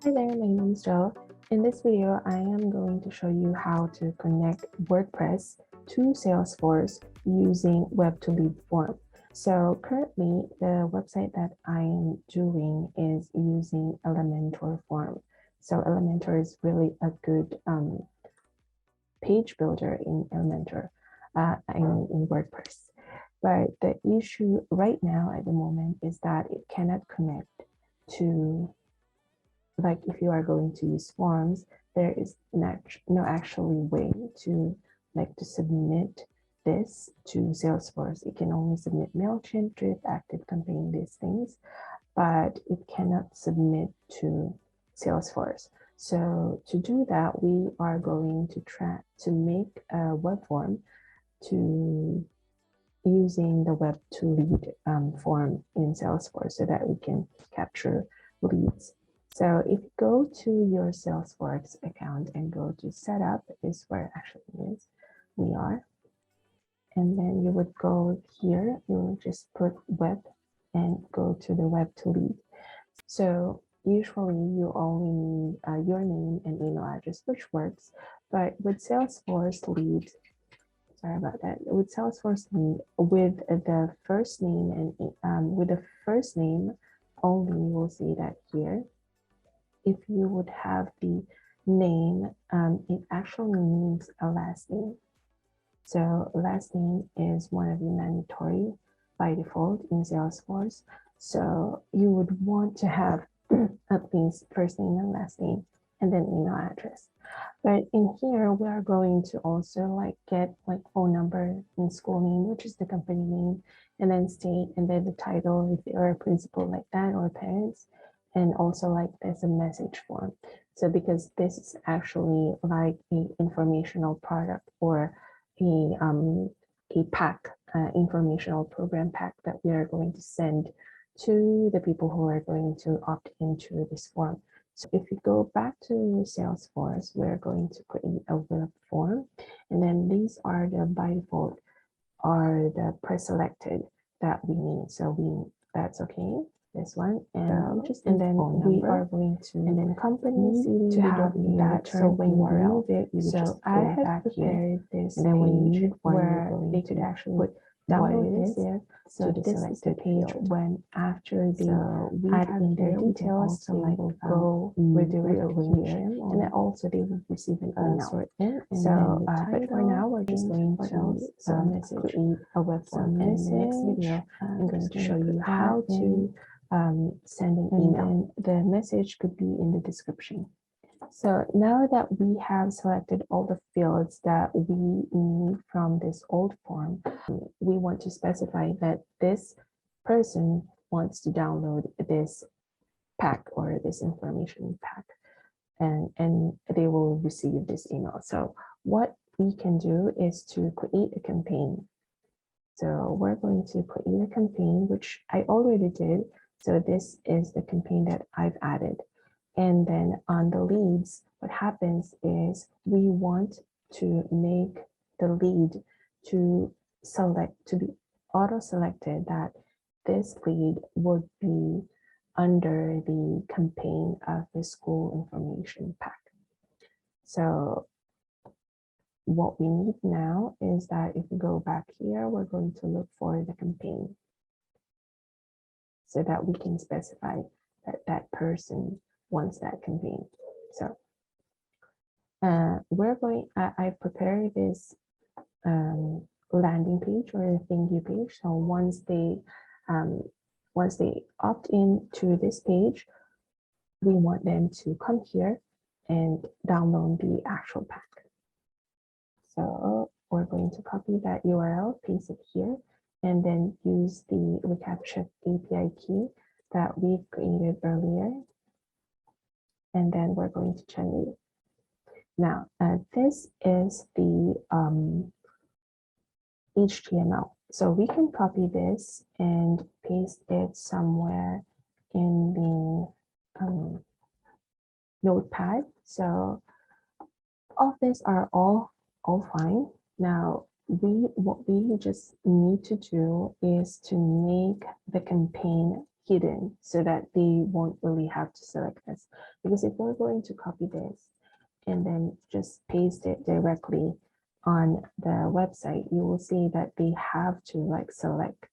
Hi there, my name is Joe. In this video, I am going to show you how to connect WordPress to Salesforce using Web-to-Lead Form. So currently, the website that I am doing is using Elementor form. So Elementor is really a good page builder in Elementor, in WordPress. But the issue right now at the moment is that it cannot connect to, like if you are going to use forms, there is no actually way to submit this to Salesforce. It can only submit MailChimp, Drip, ActiveCampaign, these things, but it cannot submit to Salesforce. So to do that, we are going to try to make a web form to using the web-to-lead form in Salesforce so that we can capture leads. So if you go to your Salesforce account and go to setup, is where it actually is, we are. And then you would go here, you will just put web and go to the web-to-lead. So usually you only need your name and email address, which works, but with Salesforce lead, sorry about that, with Salesforce lead, with the first name and with the first name only, we'll see that here. If you would have the name, it actually means a last name. So last name is one of the mandatory by default in Salesforce. So you would want to have at least first name and last name, and then email address. But in here, we are going to also get phone number and school name, which is the company name, and then state, and then the title if you're a principal like that or parents, and also there's a message form. So because this is actually like a informational product or a pack, informational program pack that we are going to send to the people who are going to opt into this form. So if you go back to Salesforce, we're going to create a web form, and then these are the by default are the pre-selected that we need. So that's okay. This one and then we are going to, and then company city to have that. So when you remove it, you just I have prepared this, and then when you need one, where they could actually put download this there. So this is the page when after they add in their details, so go redirect here, and then also they will receive an email. So but for now we're just going to create a web form. And in the next video, I'm going to show you how to send an email. The message could be in the description. So now that we have selected all the fields that we need from this old form, we want to specify that this person wants to download this pack or this information pack, and they will receive this email. So what we can do is to create a campaign. So we're going to create a campaign, which I already did. So this is the campaign that I've added. And then on the leads, what happens is we want to make the lead to be auto-selected that this lead would be under the campaign of the school information pack. So what we need now is that if we go back here, we're going to look for the campaign so that we can specify that that person wants that campaign. So I prepared this landing page or a thank you page. So once they opt in to this page, we want them to come here and download the actual pack. So we're going to copy that URL, paste it here, and then use the reCAPTCHA API key that we've created earlier. And then we're going to generate. Now, this is the HTML. So we can copy this and paste it somewhere in the notepad. So all of these are all fine. Now, what we just need to do is to make the campaign hidden so that they won't really have to select this. Because if we're going to copy this and then just paste it directly on the website, you will see that they have to like select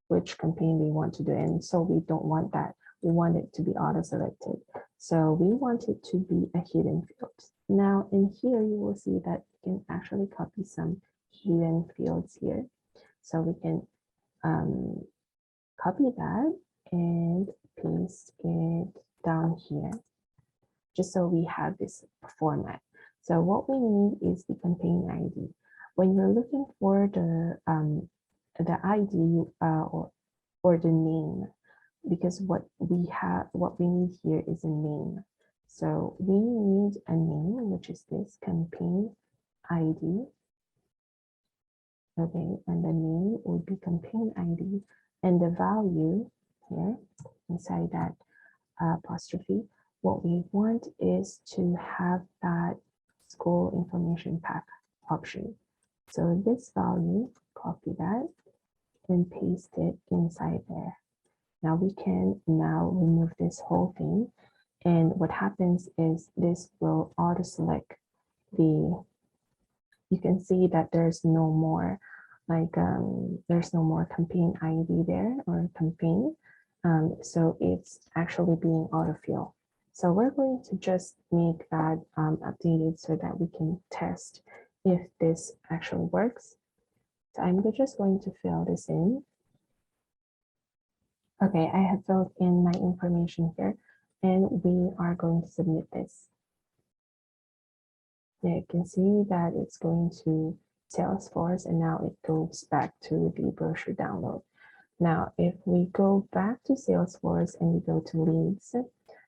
which campaign they want to do. And so we don't want that. We want it to be auto-selected. So we want it to be a hidden field. Now in here, you will see that you can actually copy some hidden fields here. So we can copy that and paste it down here, just so we have this format. So what we need is the campaign ID. When you're looking for the ID or the name, because what we need here is a name. So we need a name, which is this campaign ID. Okay, and the name would be campaign ID, and the value here inside that apostrophe, what we want is to have that school information pack option. So this value, copy that and paste it inside there. Now we can remove this whole thing, and what happens is this will auto select the, you can see that there's no more there's no more campaign ID there or campaign. So it's actually being autofill. So we're going to just make that updated so that we can test if this actually works. So I'm just going to fill this in. Okay, I have filled in my information here, and we are going to submit this. You can see that it's going to Salesforce, and now it goes back to the brochure download. Now, if we go back to Salesforce and we go to leads,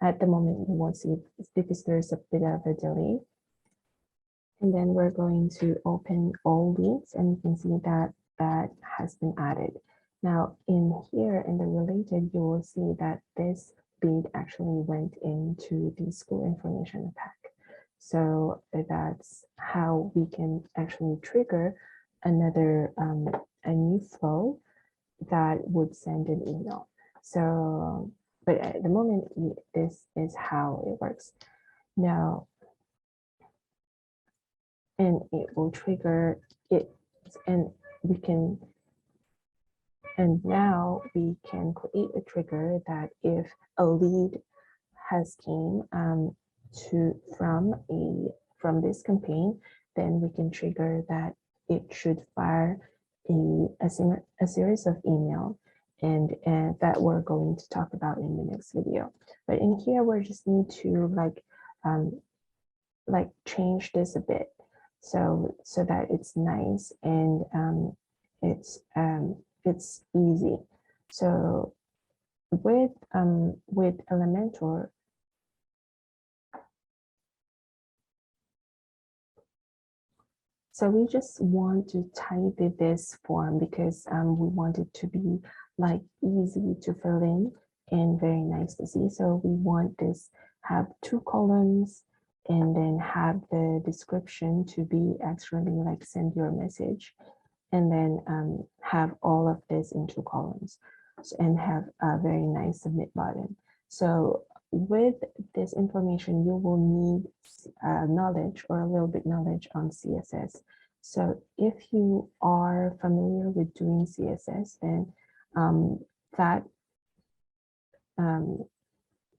at the moment you won't see it because there's a bit of a delay. And then we're going to open all leads, and you can see that that has been added. Now in here in the related, you will see that this lead actually went into the school information pack. So that's how we can actually trigger another a new flow that would send an email. So, but at the moment, this is how it works. Now, and it will trigger it, and we can, and now we can create a trigger that if a lead has came from this campaign, then we can trigger that it should fire a series of email, and that we're going to talk about in the next video. But in here, we just need to like change this a bit so that it's nice and it's easy. So with Elementor, so we just want to type this form because we want it to be like easy to fill in and very nice to see. So we want this have 2 columns and then have the description to be actually like send your message, and then have all of this in 2 columns and have a very nice submit button. So with this information, you will need knowledge or a little bit knowledge on CSS. So if you are familiar with doing CSS, then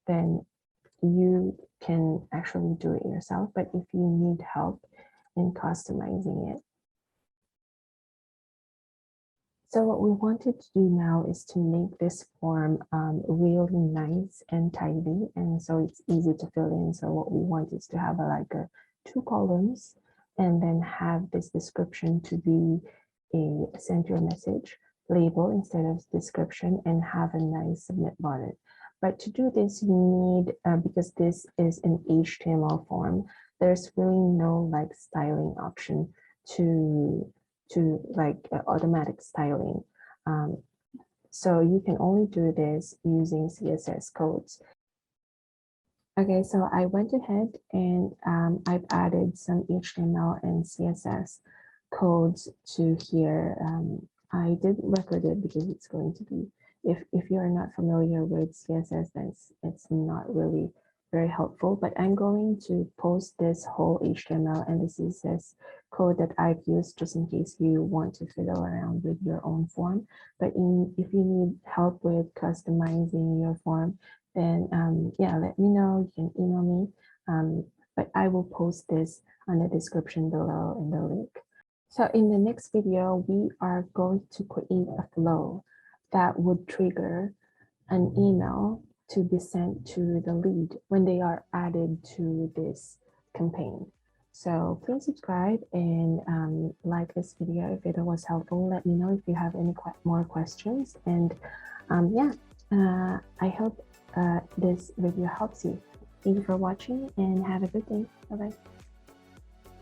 then you can actually do it yourself. But if you need help in customizing it, so what we wanted to do now is to make this form really nice and tidy, and so it's easy to fill in. So what we want is to have like 2 columns, and then have this description to be a send your message label instead of description, and have a nice submit button. But to do this, you need, because this is an HTML form, there's really no like styling option to like automatic styling. So you can only do this using CSS codes. Okay, so I went ahead and I've added some HTML and CSS codes to here. I didn't record it because it's going to be if you're not familiar with CSS, then it's not really very helpful. But I'm going to post this whole HTML and the CSS code that I've used just in case you want to fiddle around with your own form. But if you need help with customizing your form, then yeah, let me know. You can email me. But I will post this on the description below in the link. So in the next video, we are going to create a flow that would trigger an email to be sent to the lead when they are added to this campaign. So please subscribe and like this video if it was helpful. Let me know if you have any more questions. And yeah, I hope this video helps you. Thank you for watching and have a good day. Bye-bye.